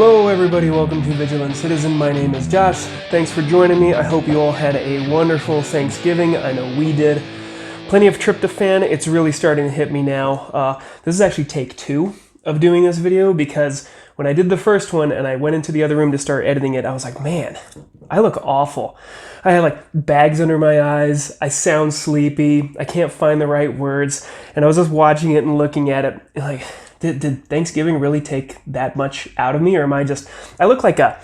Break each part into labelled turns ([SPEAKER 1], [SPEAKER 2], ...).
[SPEAKER 1] Hello everybody, welcome to Vigilant Citizen. My name is Josh. Thanks for joining me. I hope you all had a wonderful Thanksgiving. I know we did. Plenty of tryptophan. It's really starting to hit me now. This is actually take 2 of doing this video because when I did the first one and I went into the other room to start editing it, I was like, man, I look awful. I had like bags under my eyes. I sound sleepy. I can't find the right words. And I was just watching it and looking at it like, did Thanksgiving really take that much out of me, or am I look like a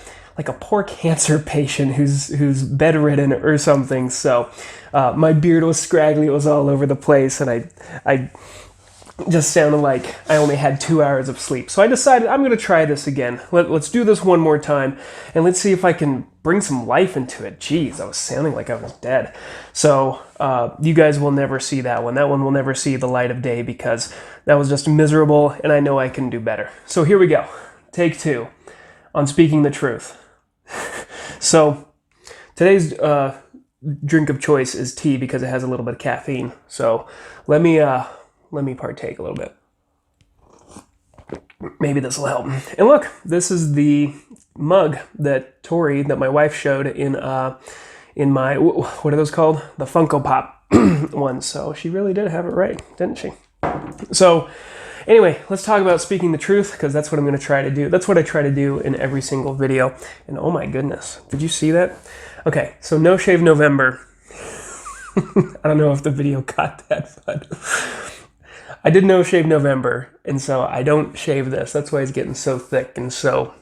[SPEAKER 1] poor cancer patient who's bedridden or something. So my beard was scraggly, it was all over the place, and I just sounded like I only had 2 hours of sleep. So I decided I'm gonna try this again. Let's do this one more time, and let's see if I can bring some life into it. Jeez, I was sounding like I was dead. So you guys will never see that one. That one will never see the light of day because that was just miserable, and I know I can do better. So here we go. Take 2 on speaking the truth. So today's drink of choice is tea because it has a little bit of caffeine. So let me partake a little bit. Maybe this will help. And look, this is the mug that my wife showed in my, what are those called? The Funko Pop one. So she really did have it right, didn't she? So anyway, let's talk about speaking the truth, because that's what I'm going to try to do. That's what I try to do in every single video. And oh my goodness, did you see that? Okay, so No Shave November. I don't know if the video caught that, but I did No Shave November, and so I don't shave this. That's why it's getting so thick and so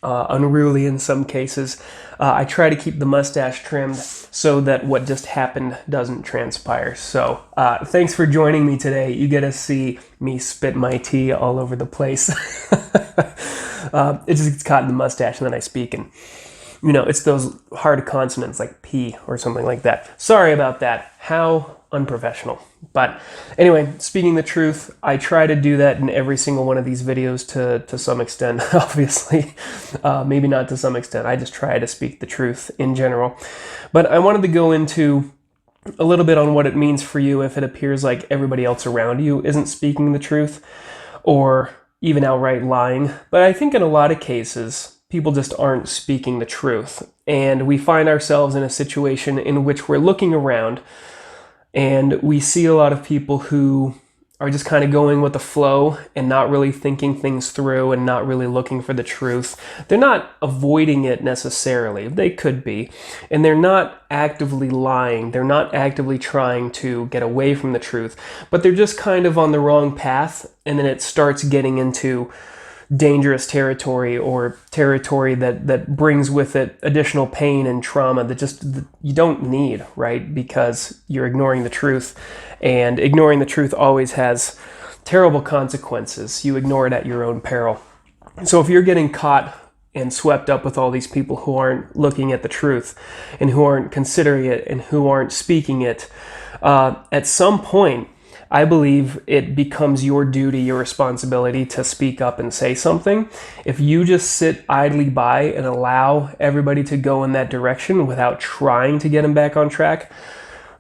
[SPEAKER 1] unruly in some cases. I try to keep the mustache trimmed so that what just happened doesn't transpire. So thanks for joining me today. You get to see me spit my tea all over the place. It just gets caught in the mustache, and then I speak, and you know, it's those hard consonants like P or something like that. Sorry about that. How unprofessional. But anyway, speaking the truth, I try to do that in every single one of these videos to some extent, obviously. Maybe not to some extent. I just try to speak the truth in general. But I wanted to go into a little bit on what it means for you if it appears like everybody else around you isn't speaking the truth or even outright lying. But I think in a lot of cases, people just aren't speaking the truth. And we find ourselves in a situation in which we're looking around and we see a lot of people who are just kind of going with the flow and not really thinking things through and not really looking for the truth. They're not avoiding it necessarily. They could be. And they're not actively lying. They're not actively trying to get away from the truth. But they're just kind of on the wrong path, and then it starts getting into dangerous territory, or territory that brings with it additional pain and trauma that you don't need, right? Because you're ignoring the truth, and ignoring the truth always has terrible consequences. You ignore it at your own peril. So if you're getting caught and swept up with all these people who aren't looking at the truth and who aren't considering it and who aren't speaking it, at some point, I believe it becomes your duty, your responsibility to speak up and say something. If you just sit idly by and allow everybody to go in that direction without trying to get them back on track,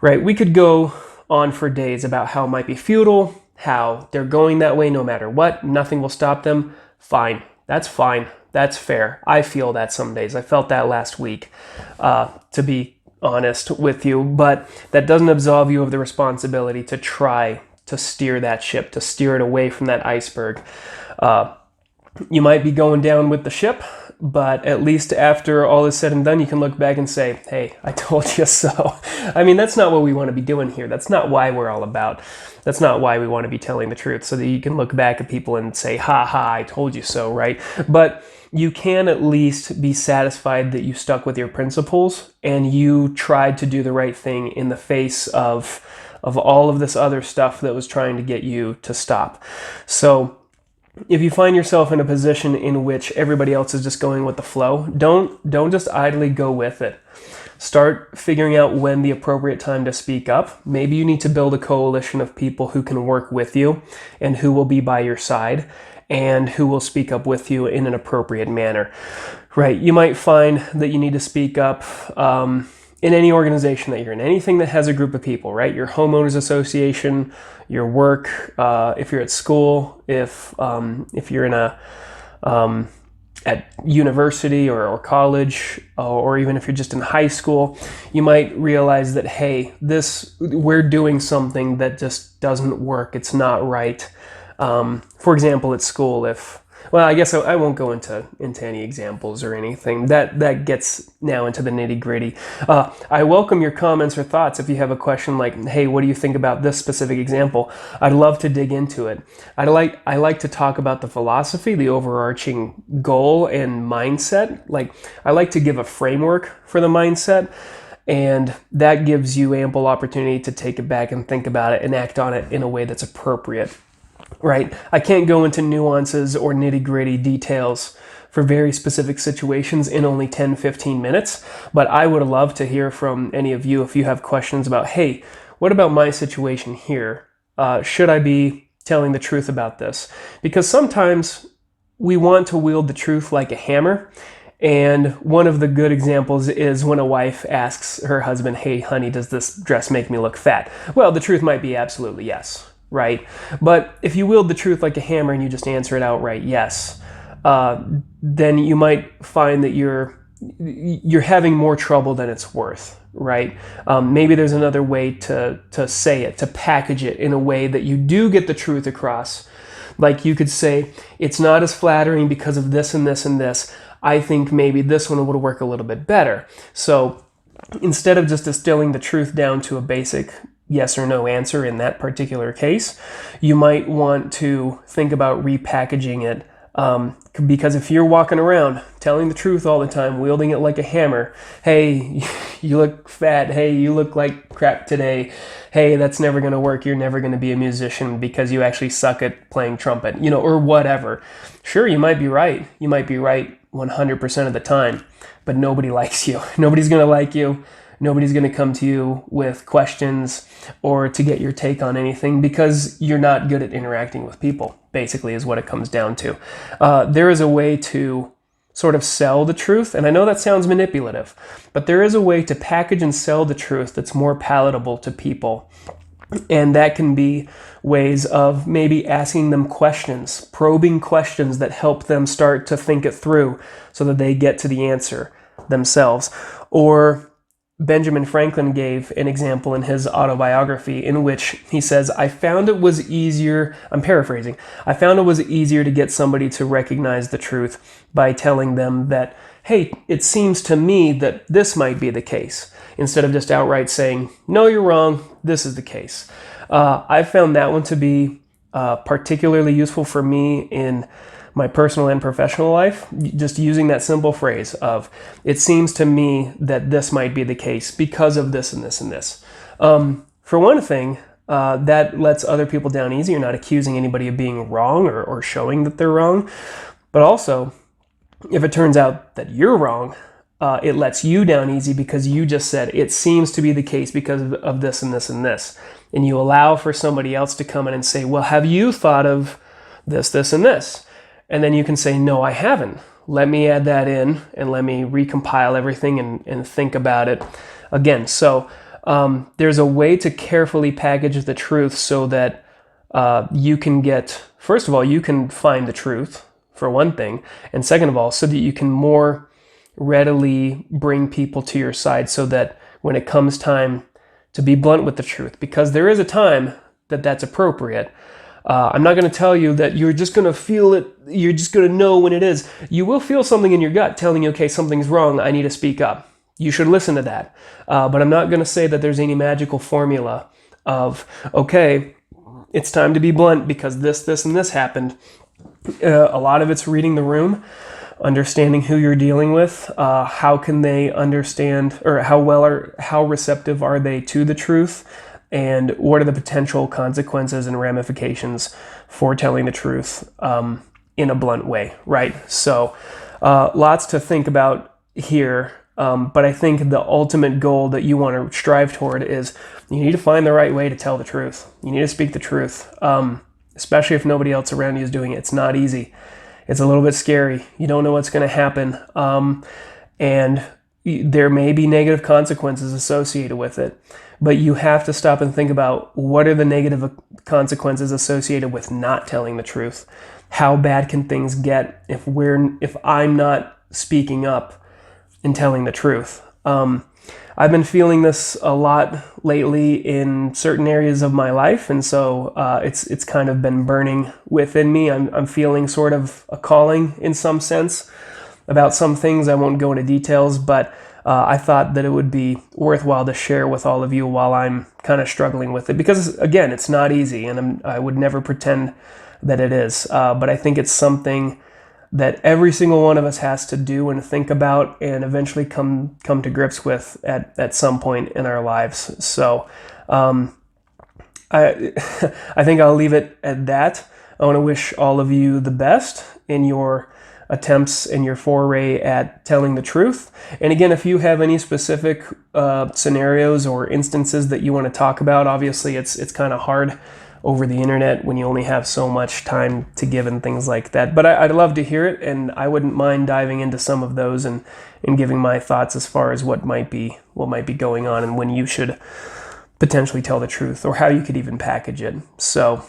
[SPEAKER 1] right? We could go on for days about how it might be futile, how they're going that way no matter what, nothing will stop them. Fine, that's fair. I feel that some days. I felt that last week, to be honest with you, but that doesn't absolve you of the responsibility to try to steer that ship, to steer it away from that iceberg. You might be going down with the ship, but at least after all is said and done, you can look back and say, hey, I told you so. I mean, that's not what we want to be doing here. That's not why we're all about. That's not why we want to be telling the truth, so that you can look back at people and say, ha ha, I told you so, right? But you can at least be satisfied that you stuck with your principles and you tried to do the right thing in the face of all of this other stuff that was trying to get you to stop. So if you find yourself in a position in which everybody else is just going with the flow, don't just idly go with it. Start figuring out when the appropriate time to speak up. Maybe you need to build a coalition of people who can work with you and who will be by your side and who will speak up with you in an appropriate manner, right? You might find that you need to speak up in any organization that you're in, anything that has a group of people, right? Your homeowners association, your work, if you're at school, if you're in a at university or college, or even if you're just in high school, you might realize that, hey, we're doing something that just doesn't work. It's not right. For example, at school, well, I guess I won't go into any examples or anything. That gets now into the nitty gritty. I welcome your comments or thoughts if you have a question like, hey, what do you think about this specific example? I'd love to dig into it. I like to talk about the philosophy, the overarching goal and mindset. Like, I like to give a framework for the mindset, and that gives you ample opportunity to take it back and think about it and act on it in a way that's appropriate. Right? I can't go into nuances or nitty-gritty details for very specific situations in only 10-15 minutes, but I would love to hear from any of you if you have questions about, hey, what about my situation here? Should I be telling the truth about this? Because sometimes we want to wield the truth like a hammer, and one of the good examples is when a wife asks her husband, hey, honey, does this dress make me look fat? Well, the truth might be absolutely yes. Right? But if you wield the truth like a hammer and you just answer it outright yes, then you might find that you're having more trouble than it's worth, right? Maybe there's another way to say it, to package it in a way that you do get the truth across. Like you could say, it's not as flattering because of this and this and this. I think maybe this one would work a little bit better. So instead of just distilling the truth down to a basic yes or no answer in that particular case, you might want to think about repackaging it. Because if you're walking around telling the truth all the time, wielding it like a hammer, hey, you look fat, hey, you look like crap today, hey, that's never going to work, you're never going to be a musician because you actually suck at playing trumpet, or whatever. Sure, you might be right. You might be right 100% of the time, but nobody likes you. Nobody's going to like you. Nobody's going to come to you with questions or to get your take on anything because you're not good at interacting with people, basically, is what it comes down to. There is a way to sort of sell the truth, and I know that sounds manipulative, but there is a way to package and sell the truth that's more palatable to people. And that can be ways of maybe asking them questions, probing questions that help them start to think it through so that they get to the answer themselves. Or Benjamin Franklin gave an example in his autobiography in which he says, I found it was easier, I'm paraphrasing, I found it was easier to get somebody to recognize the truth by telling them that, hey, it seems to me that this might be the case, instead of just outright saying, no, you're wrong, this is the case. I found that one to be particularly useful for me in my personal and professional life, just using that simple phrase of, it seems to me that this might be the case because of this and this and this. For one thing, that lets other people down easy. You're not accusing anybody of being wrong or showing that they're wrong. But also, if it turns out that you're wrong, it lets you down easy because you just said, it seems to be the case because of this and this and this. And you allow for somebody else to come in and say, well, have you thought of this, this, and this? And then you can say, no, I haven't. Let me add that in and let me recompile everything and think about it again. So there's a way to carefully package the truth so that you can get, first of all, you can find the truth, for one thing. And second of all, so that you can more readily bring people to your side so that when it comes time to be blunt with the truth, because there is a time that that's appropriate. I'm not going to tell you that you're just going to feel it, you're just going to know when it is. You will feel something in your gut telling you, okay, something's wrong, I need to speak up. You should listen to that. But I'm not going to say that there's any magical formula of, okay, it's time to be blunt because this, and this happened. A lot of it's reading the room, understanding who you're dealing with, how can they understand, or how receptive are they to the truth, and what are the potential consequences and ramifications for telling the truth in a blunt way, right? So lots to think about here, but I think the ultimate goal that you want to strive toward is you need to find the right way to tell the truth. You need to speak the truth, especially if nobody else around you is doing it. It's not easy. It's a little bit scary. You don't know what's going to happen. And there may be negative consequences associated with it, but you have to stop and think about what are the negative consequences associated with not telling the truth. How bad can things get if I'm not speaking up and telling the truth? I've been feeling this a lot lately in certain areas of my life, and so it's kind of been burning within me. I'm feeling sort of a calling in some sense about some things. I won't go into details, but I thought that it would be worthwhile to share with all of you while I'm kind of struggling with it, because again, it's not easy, and I would never pretend that it is, but I think it's something that every single one of us has to do and think about and eventually come to grips with at some point in our lives. So I I think I'll leave it at that. I want to wish all of you the best in your attempts and your foray at telling the truth. And again, if you have any specific scenarios or instances that you want to talk about, obviously it's kind of hard over the internet when you only have so much time to give and things like that. But I'd love to hear it, and I wouldn't mind diving into some of those and giving my thoughts as far as what might be going on and when you should potentially tell the truth, or how you could even package it. So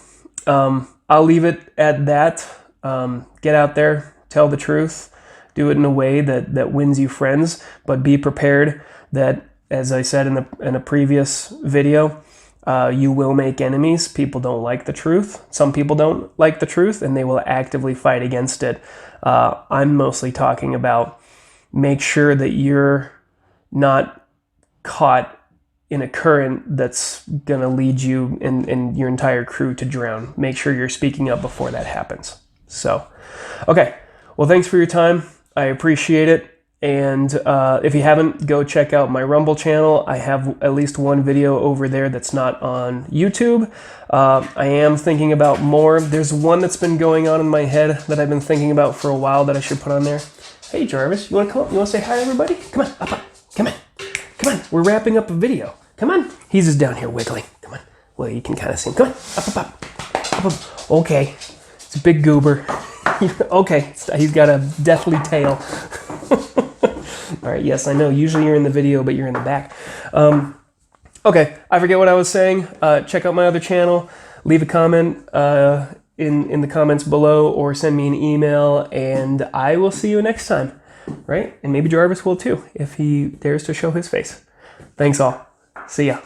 [SPEAKER 1] I'll leave it at that. Get out there, tell the truth, do it in a way that wins you friends, but be prepared that, as I said in a previous video, you will make enemies. People don't like the truth. Some people don't like the truth, and they will actively fight against it. I'm mostly talking about make sure that you're not caught in a current that's going to lead you and your entire crew to drown. Make sure you're speaking up before that happens. So, okay. Well, thanks for your time. I appreciate it. And if you haven't, go check out my Rumble channel. I have at least one video over there that's not on YouTube. I am thinking about more. There's one that's been going on in my head that I've been thinking about for a while that I should put on there. Hey, Jarvis, you want to come up? You want to say hi to everybody? Come on, up. Come on. Come on. We're wrapping up a video. Come on. He's just down here wiggling. Come on. Well, you can kind of see him. Come on. Up. Okay. It's a big goober. Okay. He's got a deathly tail. All right, yes, I know. Usually you're in the video, but you're in the back. Okay, I forget what I was saying. Check out my other channel. Leave a comment in the comments below, or send me an email, and I will see you next time, right? And maybe Jarvis will too, if he dares to show his face. Thanks all. See ya.